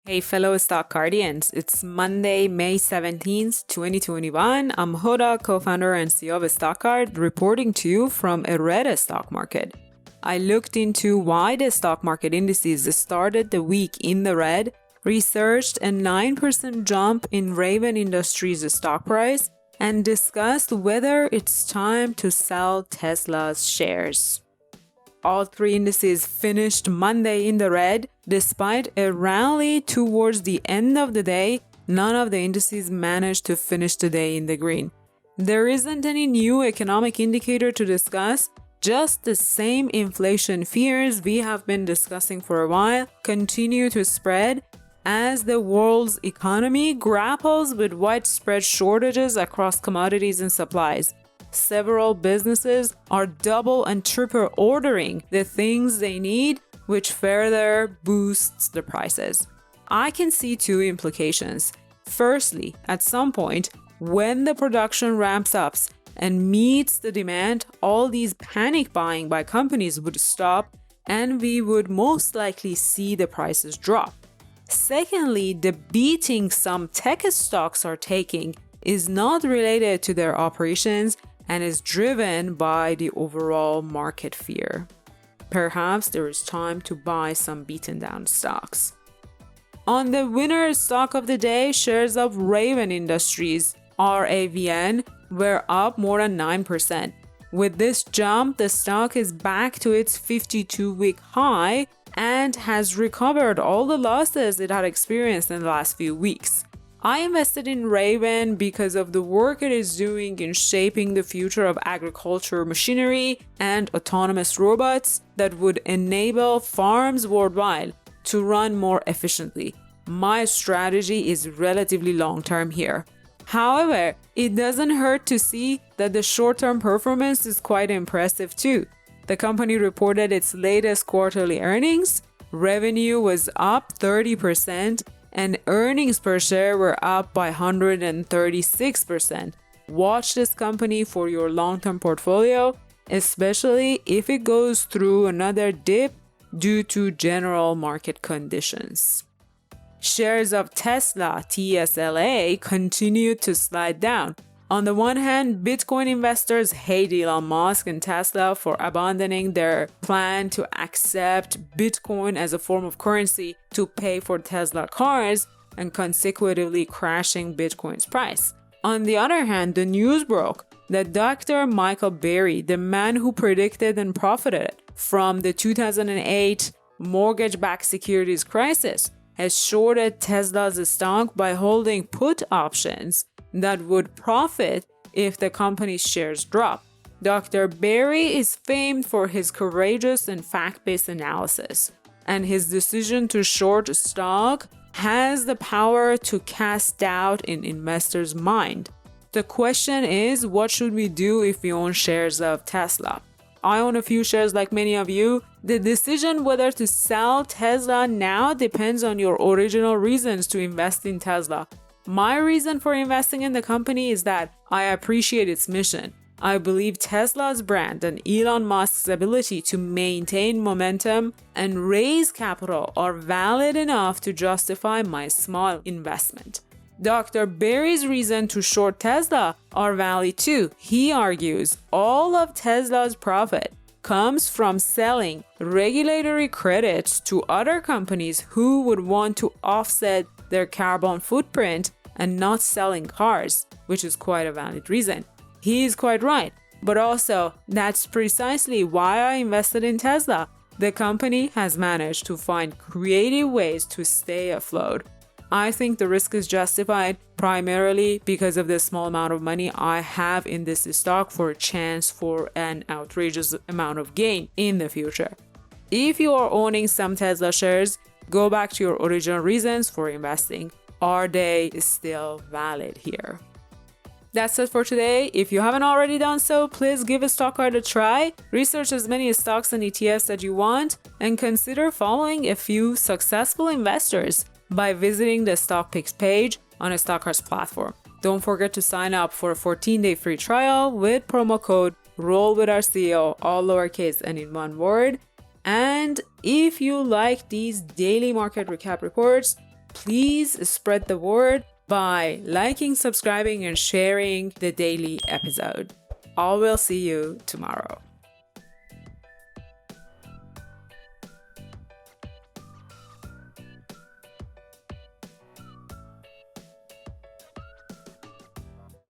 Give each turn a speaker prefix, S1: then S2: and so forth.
S1: Hey, fellow Stock Guardians. It's Monday, May 17th, 2021. I'm Hoda, co-founder and CEO of StockGuard, reporting to you from a red stock market. I looked into why the stock market indices started the week in the red, researched a 9% jump in Raven Industries' stock price, and discussed whether it's time to sell Tesla's shares. All three indices finished Monday in the red. Despite a rally towards the end of the day, none of the indices managed to finish the day in the green. There isn't any new economic indicator to discuss, just the same inflation fears we have been discussing for a while continue to spread as the world's economy grapples with widespread shortages across commodities and supplies. Several businesses are double and triple ordering the things they need, which further boosts the prices. I can see two implications. Firstly, at some point, when the production ramps up and meets the demand, all these panic buying by companies would stop and we would most likely see the prices drop. Secondly, the beating some tech stocks are taking is not related to their operations and is driven by the overall market fear. Perhaps there is time to buy some beaten down stocks. On the winner stock of the day, shares of Raven Industries, RAVN, were up more than 9%. With this jump, the stock is back to its 52-week high and has recovered all the losses it had experienced in the last few weeks. I invested in Raven because of the work it is doing in shaping the future of agriculture machinery and autonomous robots that would enable farms worldwide to run more efficiently. My strategy is relatively long-term here. However, it doesn't hurt to see that the short-term performance is quite impressive too. The company reported its latest quarterly earnings. Revenue was up 30%. And earnings per share were up by 136%. Watch this company for your long-term portfolio, especially if it goes through another dip due to general market conditions. Shares of Tesla, TSLA, continued to slide down. On the one hand, Bitcoin investors hate Elon Musk and Tesla for abandoning their plan to accept Bitcoin as a form of currency to pay for Tesla cars and consequently crashing Bitcoin's price. On the other hand, the news broke that Dr. Michael Burry, the man who predicted and profited from the 2008 mortgage-backed securities crisis, has shorted Tesla's stock by holding put options that would profit if the company's shares drop. Dr. Burry is famed for his courageous and fact-based analysis, and his decision to short stock has the power to cast doubt in investors' mind. The question is, what should we do if we own shares of Tesla? I own a few shares like many of you. The decision whether to sell Tesla now depends on your original reasons to invest in Tesla. My reason for investing in the company is that I appreciate its mission. I believe Tesla's brand and Elon Musk's ability to maintain momentum and raise capital are valid enough to justify my small investment. Dr. Burry's reason to short Tesla are valid too. He argues all of Tesla's profit comes from selling regulatory credits to other companies who would want to offset their carbon footprint and not selling cars, which is quite a valid reason. He is quite right, but also that's precisely why I invested in Tesla. The company has managed to find creative ways to stay afloat. I think the risk is justified primarily because of the small amount of money I have in this stock for a chance for an outrageous amount of gain in the future. If you are owning some Tesla shares, go back to your original reasons for investing. Are they still valid here? That's it for today. If you haven't already done so, please give StockGuard a try. Research as many stocks and ETFs that you want, and consider following a few successful investors by visiting the Stock Picks page on a StockGuard's platform. Don't forget to sign up for a 14-day free trial with promo code ROLLWITHOURCEO, all lowercase and in one word. And if you like these daily market recap reports, Please spread the word by liking, subscribing, and sharing the daily episode. I will see you tomorrow.